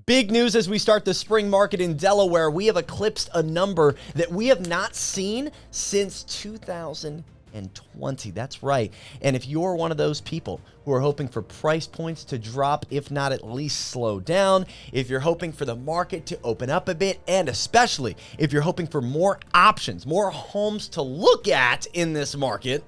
Big news as we start the spring market in Delaware. We have eclipsed a number that we have not seen since 2020. That's right. And if you're one of those people who are hoping for price points to drop, if not at least slow down, if you're hoping for the market to open up a bit, and especially if you're hoping for more options, more homes to look at in this market,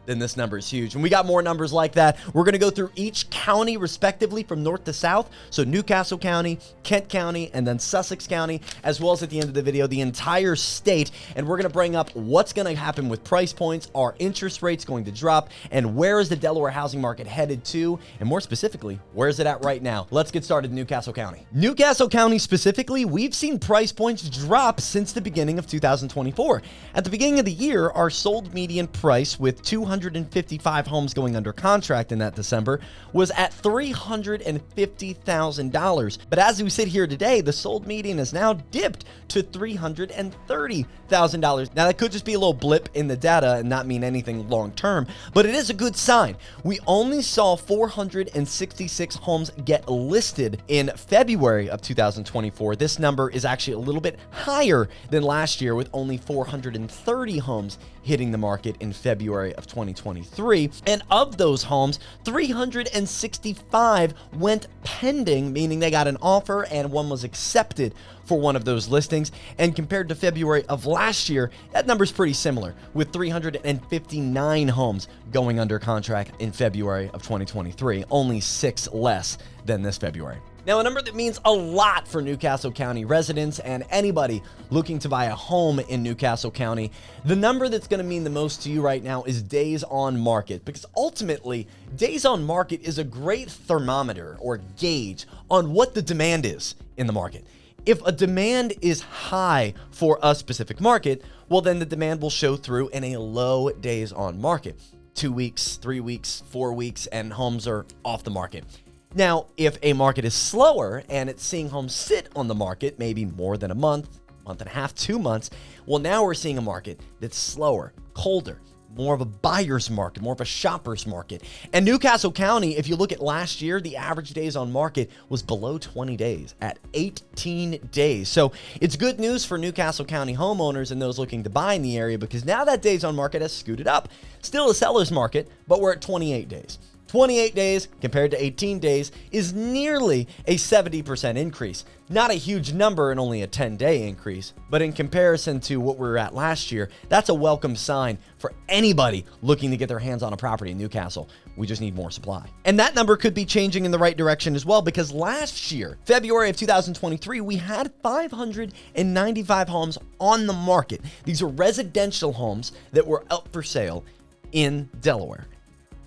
then this number is huge. And we got more numbers like that. We're going to go through each county respectively from north to south. So Newcastle County, Kent County, and then Sussex County, as well as at the end of the video, the entire state. And we're going to bring up what's going to happen with price points, are interest rates going to drop, and where is the Delaware housing market headed to? And more specifically, where is it at right now? Let's get started in Newcastle County. Newcastle County specifically, we've seen price points drop since the beginning of 2024. At the beginning of the year, our sold median price with 255 homes going under contract in that December was at $350,000. But as we sit here today, the sold median has now dipped to $330,000. Now that could just be a little blip in the data and not mean anything long term, but it is a good sign. We only saw 466 homes get listed in February of 2024. This number is actually a little bit higher than last year, with only 430 homes hitting the market in February of 2023. And of those homes, 365 went pending, meaning they got an offer and one was accepted for one of those listings. And compared to February of last year, that number's pretty similar, with 359 homes going under contract in February of 2023, only 6 less than this February. Now, a number that means a lot for Newcastle County residents and anybody looking to buy a home in Newcastle County, the number that's going to mean the most to you right now is days on market, because ultimately, days on market is a great thermometer or gauge on what the demand is in the market. If a demand is high for a specific market, well, then the demand will show through in a low days on market. 2 weeks, 3 weeks, 4 weeks, and homes are off the market. Now, if a market is slower and it's seeing homes sit on the market, maybe more than a month and a half, 2 months, well, now we're seeing a market that's slower, colder, more of a buyer's market, more of a shopper's market. And Newcastle County, if you look at last year, the average days on market was below 20 days at 18 days. So it's good news for Newcastle County homeowners and those looking to buy in the area, because now that days on market has scooted up. Still a seller's market, but we're at 28 days. 28 days compared to 18 days is nearly a 70% increase. Not a huge number and only a 10-day increase, but in comparison to what we were at last year, that's a welcome sign for anybody looking to get their hands on a property in Newcastle. We just need more supply. And that number could be changing in the right direction as well, because last year, February of 2023, we had 595 homes on the market. These are residential homes that were up for sale in Delaware.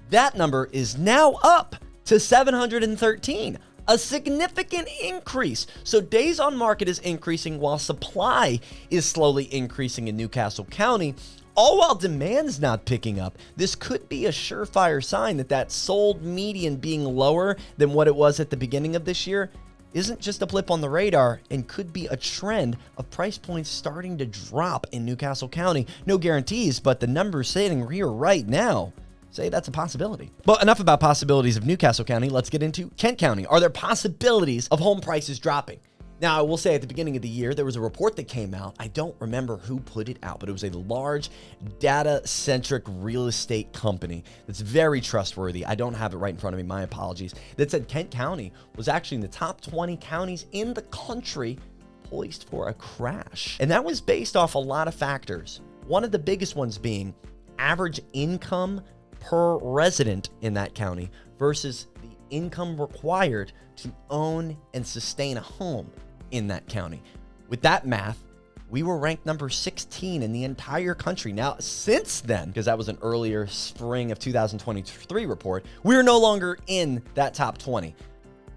That number is now up to 713, a significant increase. So days on market is increasing while supply is slowly increasing in Newcastle County, all while demand's not picking up. This could be a surefire sign that that sold median being lower than what it was at the beginning of this year isn't just a blip on the radar and could be a trend of price points starting to drop in Newcastle County. No guarantees, but the numbers sitting here right now say that's a possibility. But enough about possibilities of Newcastle County. Let's get into Kent County. Are there possibilities of home prices dropping? Now, I will say at the beginning of the year, there was a report that came out. I don't remember who put it out, but it was a large data-centric real estate company that's very trustworthy. I don't have it right in front of me. My apologies. That said Kent County was actually in the top 20 counties in the country poised for a crash. And that was based off a lot of factors. One of the biggest ones being average income per resident in that county versus the income required to own and sustain a home in that county. With that math, we were ranked number 16 in the entire country. Now, since then, because that was an earlier spring of 2023 report, we're no longer in that top 20.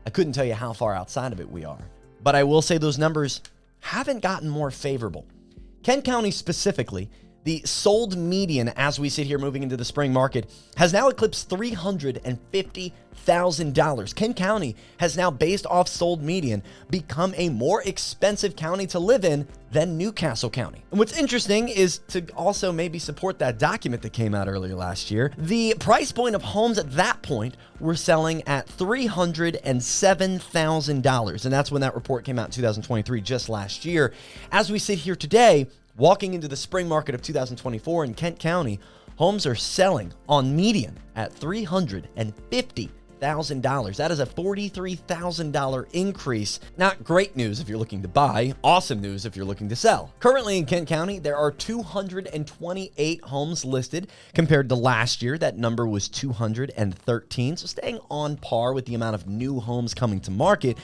I couldn't tell you how far outside of it we are, but I will say those numbers haven't gotten more favorable. Kent County specifically, The sold median, as we sit here moving into the spring market, has now eclipsed $350,000. Kent County has now, based off sold median, become a more expensive county to live in than Newcastle County. And what's interesting is to also maybe support that document that came out earlier last year. The price point of homes at that point were selling at $307,000. And that's when that report came out in 2023, just last year. As we sit here today, walking into the spring market of 2024 in Kent County, homes are selling on median at $350,000. That is a $43,000 increase. Not great news if you're looking to buy, awesome news if you're looking to sell. Currently in Kent County, there are 228 homes listed. Compared to last year, that number was 213, so staying on par with the amount of new homes coming to market.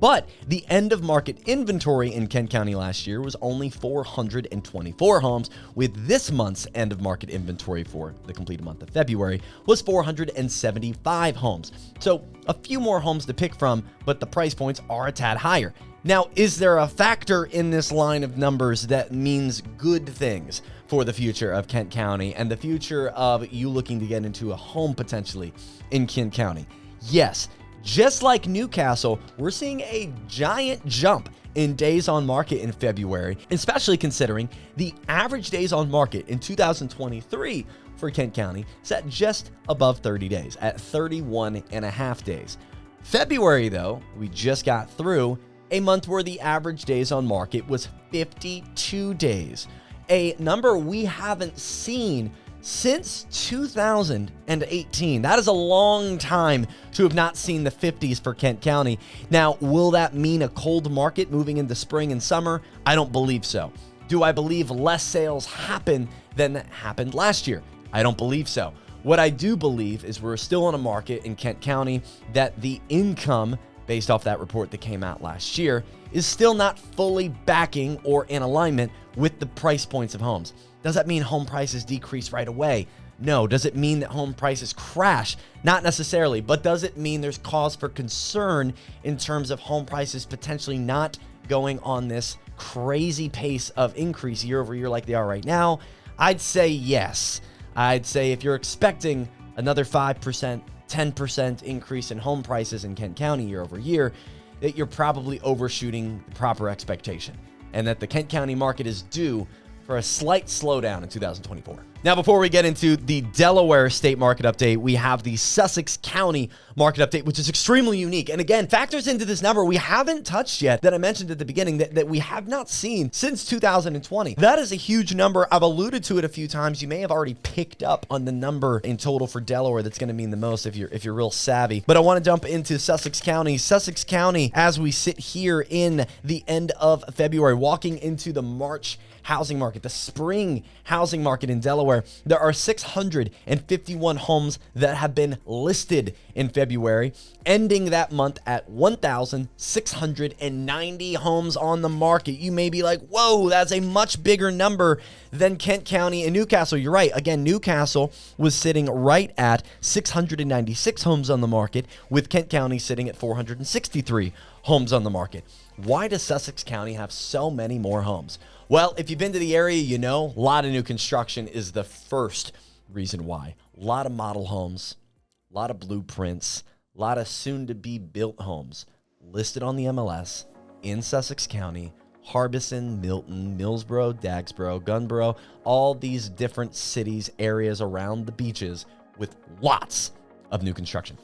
But the end of market inventory in Kent County last year was only 424 homes, with this month's end of market inventory for the complete month of February was 475 homes. So a few more homes to pick from, but the price points are a tad higher. Now, is there a factor in this line of numbers that means good things for the future of Kent County and the future of you looking to get into a home potentially in Kent County? Yes, just like Newcastle, we're seeing a giant jump in days on market in February, especially considering the average days on market in 2023 for Kent County set just above 30 days at 31 and a half days. February, though, we just got through a month where the average days on market was 52 days, a number we haven't seen since 2018. That is a long time to have not seen the 50s for Kent County. Now, will that mean a cold market moving into spring and summer? I don't believe so. Do I believe less sales happen than that happened last year? I don't believe so. What I do believe is we're still in a market in Kent County that the income, based off that report that came out last year, is still not fully backing or in alignment with the price points of homes. Does that mean home prices decrease right away? No. Does it mean that home prices crash? Not necessarily. But does it mean there's cause for concern in terms of home prices potentially not going on this crazy pace of increase year over year like they are right now? I'd say yes. I'd say if you're expecting another 5%, 10% increase in home prices in Kent County year over year, that you're probably overshooting the proper expectation, and that the Kent County market is due for a slight slowdown in 2024. Now, before we get into the Delaware state market update, we have the Sussex County market update, which is extremely unique. And again, factors into this number we haven't touched yet that I mentioned at the beginning that we have not seen since 2020. That is a huge number. I've alluded to it a few times. You may have already picked up on the number in total for Delaware that's going to mean the most if you're real savvy. But I want to jump into Sussex County. Sussex County, as we sit here in the end of February, walking into the March housing market, the spring housing market in Delaware, there are 651 homes that have been listed in February, ending that month at 1,690 homes on the market. You may be like, whoa, that's a much bigger number than Kent County and Newcastle. You're right. Again, Newcastle was sitting right at 696 homes on the market, with Kent County sitting at 463 homes on the market. Why does Sussex County have so many more homes? Well, if you've been to the area, you know a lot of new construction is the first reason why. A lot of model homes, a lot of blueprints, a lot of soon-to-be built homes listed on the MLS in Sussex County, Harbison, Milton, Millsboro, Dagsboro, Gunboro, all these different cities, areas around the beaches with lots of new construction.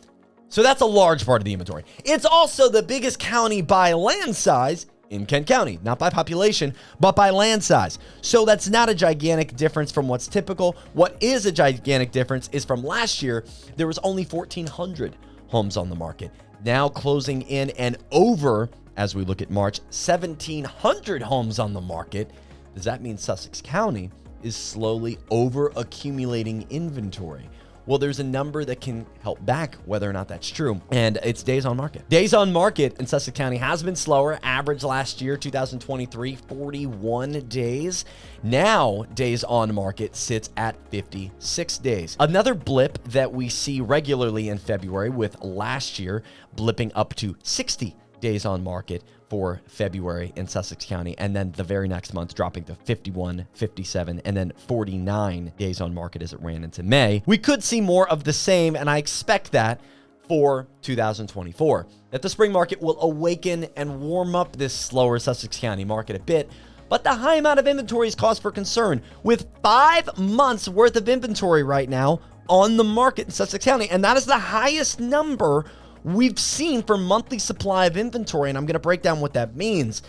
So that's a large part of the inventory. It's also the biggest county by land size in Kent County, not by population, but by land size. So that's not a gigantic difference from what's typical. What is a gigantic difference is from last year, there was only 1,400 homes on the market. Now closing in and over, as we look at March, 1,700 homes on the market. Does that mean Sussex County is slowly over accumulating inventory? Well, there's a number that can help back whether or not that's true, and it's days on market. Days on market in Sussex County has been slower. Average last year, 2023, 41 days. Now, days on market sits at 56 days. Another blip that we see regularly in February, with last year blipping up to 60 days on market for February in Sussex County, and then the very next month dropping to 51, 57, and then 49 days on market as it ran into May. We could see more of the same, and I expect that for 2024, that the spring market will awaken and warm up this slower Sussex County market a bit. But the high amount of inventory is cause for concern, with 5 months worth of inventory right now on the market in Sussex County, and that is the highest number we've seen for monthly supply of inventory, and I'm going to break down what that means.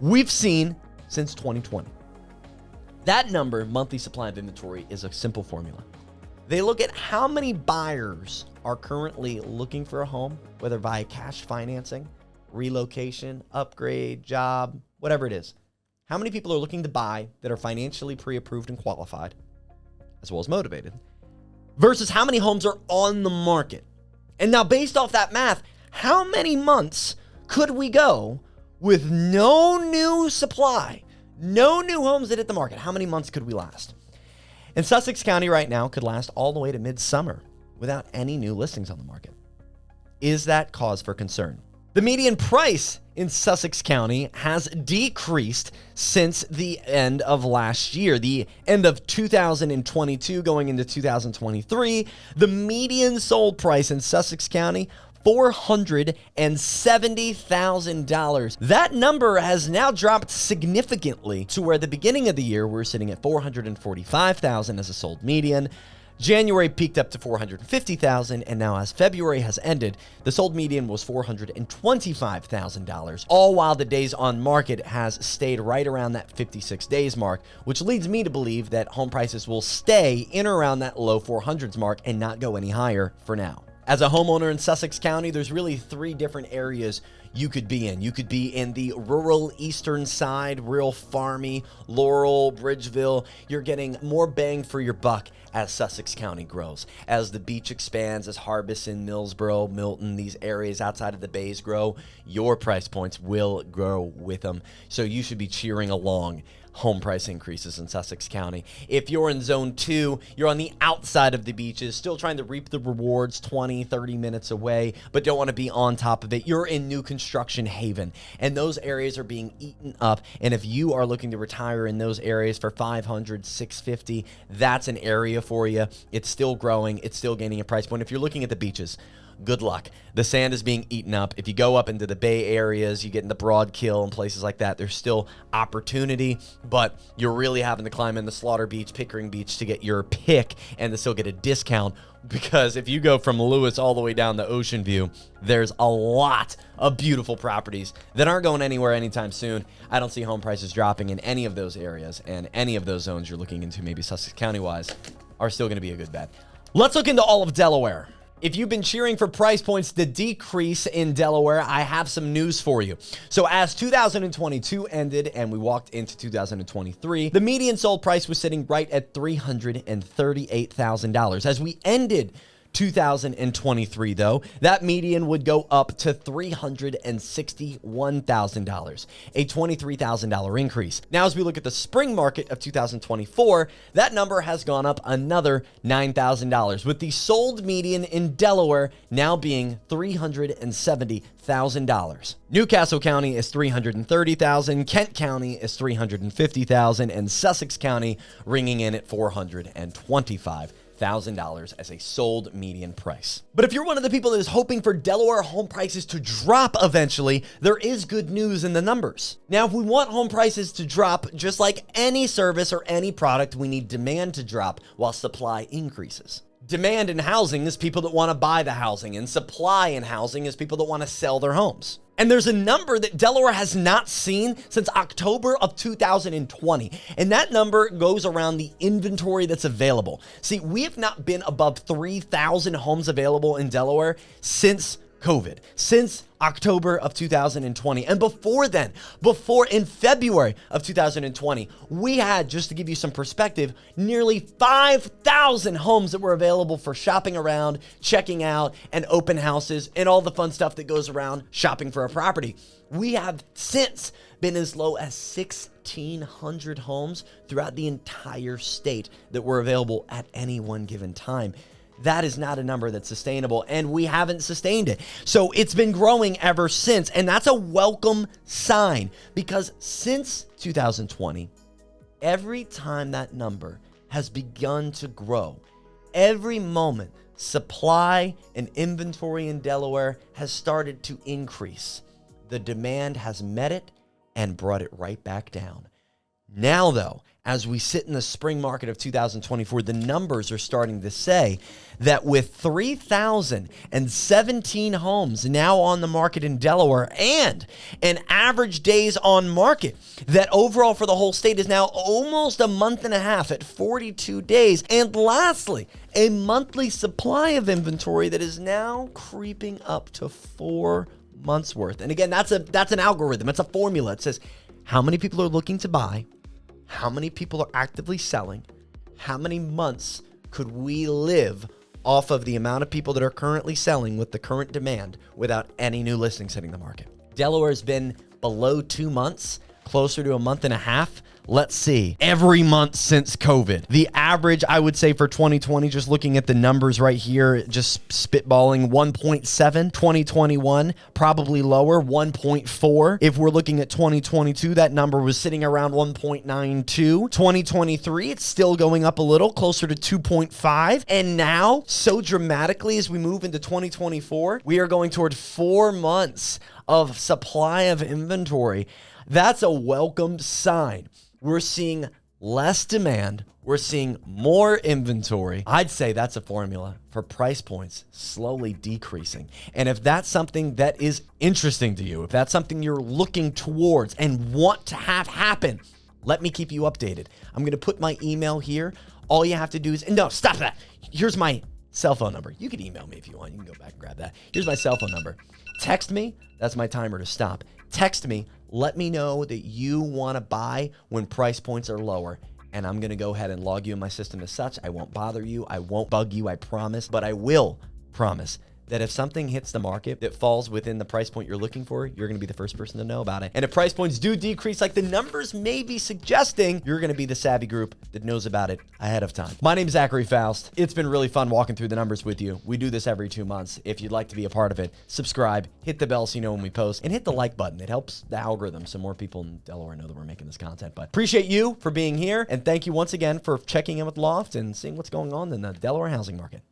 We've seen since 2020. That number, monthly supply of inventory, is a simple formula. They look at how many buyers are currently looking for a home, whether via cash financing, relocation, upgrade, job, whatever it is. How many people are looking to buy that are financially pre-approved and qualified, as well as motivated, versus how many homes are on the market. And now, based off that math, how many months could we go with no new supply, no new homes that hit the market? How many months could we last? And Sussex County right now could last all the way to midsummer without any new listings on the market. Is that cause for concern? The median price in Sussex County has decreased since the end of last year, the end of 2022 going into 2023. The median sold price in Sussex County, $470,000. That number has now dropped significantly to where the beginning of the year we're sitting at $445,000 as a sold median. January peaked up to $450,000, and now as February has ended, the sold median was $425,000, all while the days on market has stayed right around that 56 days mark, which leads me to believe that home prices will stay in or around that low 400s mark and not go any higher for now. As a homeowner in Sussex County, there's really 3 different areas you could be in. You could be in the rural eastern side, real farmy, Laurel, Bridgeville. You're getting more bang for your buck as Sussex County grows. As the beach expands, as Harbison, Millsboro, Milton, these areas outside of the bays grow, your price points will grow with them. So you should be cheering along home price increases in Sussex County. If you're in zone 2, you're on the outside of the beaches, still trying to reap the rewards 20, 30 minutes away, but don't want to be on top of it. You're in new construction haven, and those areas are being eaten up. And if you are looking to retire in those areas for $500, $650, that's an area for you. It's still growing. It's still gaining a price point. If you're looking at the beaches, good luck. The sand is being eaten up. If you go up into the Bay areas, you get in the Broadkill and places like that, there's still opportunity, but you're really having to climb in the Slaughter Beach, Pickering Beach to get your pick and to still get a discount, because if you go from Lewis all the way down to Ocean View, there's a lot of beautiful properties that aren't going anywhere anytime soon. I don't see home prices dropping in any of those areas, and any of those zones you're looking into, maybe Sussex County-wise, are still going to be a good bet. Let's look into all of Delaware. If you've been cheering for price points to decrease in Delaware, I have some news for you. So as 2022 ended and we walked into 2023, the median sold price was sitting right at $338,000. As we ended 2023, though, that median would go up to $361,000, a $23,000 increase. Now, as we look at the spring market of 2024, that number has gone up another $9,000, with the sold median in Delaware now being $370,000. Newcastle County is $330,000, Kent County is $350,000, and Sussex County ringing in at $425,000 as a sold median price. But if you're one of the people that is hoping for Delaware home prices to drop eventually, there is good news in the numbers. Now, if we want home prices to drop, just like any service or any product, we need demand to drop while supply increases. Demand in housing is people that want to buy the housing, and supply in housing is people that want to sell their homes. And there's a number that Delaware has not seen since October of 2020. And that number goes around the inventory that's available. See, we have not been above 3,000 homes available in Delaware since COVID, since October of 2020. And before then, in February of 2020, we had, just to give you some perspective, nearly 5,000 homes that were available for shopping around, checking out, and open houses, and all the fun stuff that goes around shopping for a property. We have since been as low as 1,600 homes throughout the entire state that were available at any one given time. that is not a number that's sustainable, and we haven't sustained it. So it's been growing ever since, and that's a welcome sign, because since 2020, every time that number has begun to grow, every moment, supply and inventory in Delaware has started to increase. The demand has met it and brought it right back down. Now, though, as we sit in the spring market of 2024, the numbers are starting to say that with 3,017 homes now on the market in Delaware and an average days on market, that overall for the whole state is now almost a month and a half at 42 days. And lastly, a monthly supply of inventory that is now creeping up to 4 months worth. And again, that's an algorithm. It's a formula. It says how many people are looking to buy, how many people are actively selling, how many months could we live off of the amount of people that are currently selling with the current demand without any new listings hitting the market. Delaware has been below 2 months, closer to a month and a half. Let's see. Every month since COVID. The average, I would say, for 2020, just looking at the numbers right here, just spitballing, 1.7. 2021, probably lower, 1.4. If we're looking at 2022, that number was sitting around 1.92. 2023, it's still going up a little, closer to 2.5. And now, so dramatically as we move into 2024, we are going toward 4 months of supply of inventory. That's a welcome sign. We're seeing less demand. We're seeing more inventory. I'd say that's a formula for price points slowly decreasing. And if that's something that is interesting to you, if that's something you're looking towards and want to have happen, let me keep you updated. I'm going to put my email here. All you have to do is, no, stop that. Here's my cell phone number. You can email me if you want. You can go back and grab that. Here's my cell phone number. Text me. That's my timer to stop. Text me. Let me know that you want to buy when price points are lower, and I'm going to go ahead and log you in my system as such. I won't bother you. I won't bug you, I promise. But I will promise that if something hits the market that falls within the price point you're looking for, you're going to be the first person to know about it. And if price points do decrease like the numbers may be suggesting, you're going to be the savvy group that knows about it ahead of time. My name is Zachary Faust. It's been really fun walking through the numbers with you. We do this every 2 months. If you'd like to be a part of it, subscribe, hit the bell so you know when we post, and hit the like button. It helps the algorithm so more people in Delaware know that we're making this content. But appreciate you for being here, and thank you once again for checking in with Loft and seeing what's going on in the Delaware housing market.